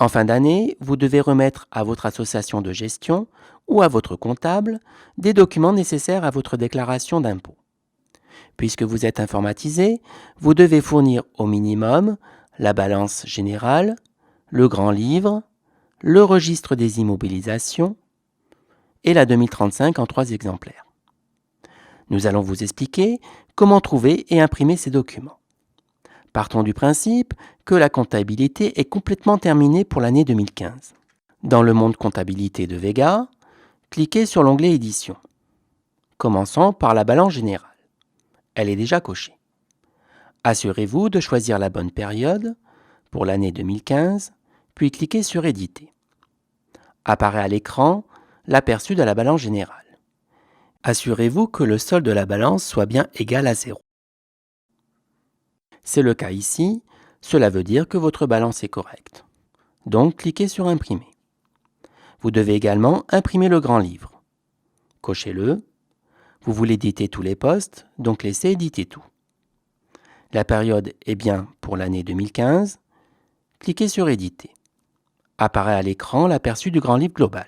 En fin d'année, vous devez remettre à votre association de gestion ou à votre comptable des documents nécessaires à votre déclaration d'impôt. Puisque vous êtes informatisé, vous devez fournir au minimum la balance générale, le grand livre, le registre des immobilisations et la 2035 en 3 exemplaires. Nous allons vous expliquer comment trouver et imprimer ces documents. Partons du principe que la comptabilité est complètement terminée pour l'année 2015. Dans le monde comptabilité de Vega, cliquez sur l'onglet Édition. Commençons par la balance générale. Elle est déjà cochée. Assurez-vous de choisir la bonne période pour l'année 2015, puis cliquez sur Éditer. Apparaît à l'écran l'aperçu de la balance générale. Assurez-vous que le solde de la balance soit bien égal à 0. C'est le cas ici, cela veut dire que votre balance est correcte. Donc cliquez sur Imprimer. Vous devez également imprimer le grand livre. Cochez-le. Vous voulez éditer tous les postes, donc laissez éditer tout. La période est bien pour l'année 2015. Cliquez sur Éditer. Apparaît à l'écran l'aperçu du grand livre global.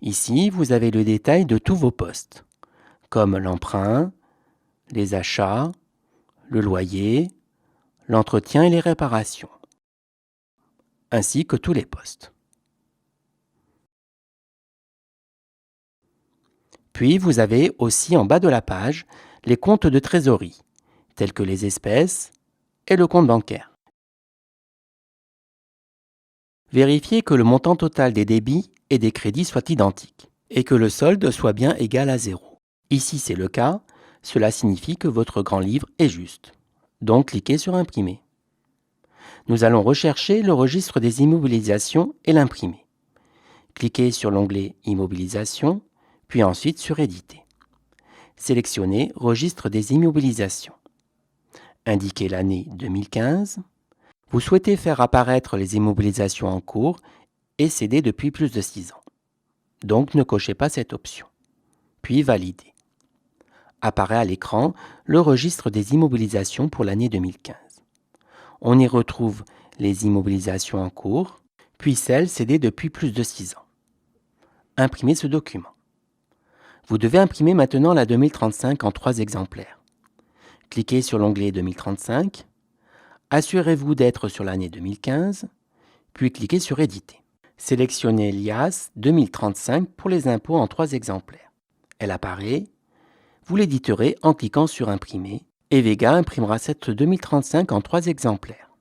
Ici, vous avez le détail de tous vos postes, comme l'emprunt, les achats, le loyer, l'entretien et les réparations, ainsi que tous les postes. Puis, vous avez aussi en bas de la page les comptes de trésorerie, tels que les espèces et le compte bancaire. Vérifiez que le montant total des débits et des crédits soit identique et que le solde soit bien égal à 0. Ici, c'est le cas. Cela signifie que votre grand livre est juste. Donc, cliquez sur Imprimer. Nous allons rechercher le registre des immobilisations et l'imprimer. Cliquez sur l'onglet Immobilisation, puis ensuite sur Éditer. Sélectionnez Registre des immobilisations. Indiquez l'année 2015. Vous souhaitez faire apparaître les immobilisations en cours et cédées depuis plus de 6 ans. Donc, ne cochez pas cette option. Puis Valider. Apparaît à l'écran le registre des immobilisations pour l'année 2015. On y retrouve les immobilisations en cours, puis celles cédées depuis plus de 6 ans. Imprimez ce document. Vous devez imprimer maintenant la 2035 en 3 exemplaires. Cliquez sur l'onglet 2035. Assurez-vous d'être sur l'année 2015, puis cliquez sur Éditer. Sélectionnez l'IAS 2035 pour les impôts en 3 exemplaires. Elle apparaît. Vous l'éditerez en cliquant sur Imprimer et Vega imprimera cette 2035 en 3 exemplaires.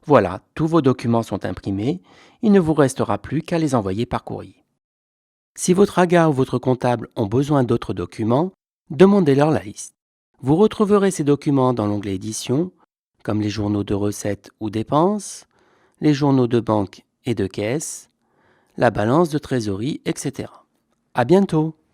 Voilà, tous vos documents sont imprimés, il ne vous restera plus qu'à les envoyer par courrier. Si votre AGA ou votre comptable ont besoin d'autres documents, demandez-leur la liste. Vous retrouverez ces documents dans l'onglet Édition, comme les journaux de recettes ou dépenses, les journaux de banque et de caisse, la balance de trésorerie, etc. À bientôt!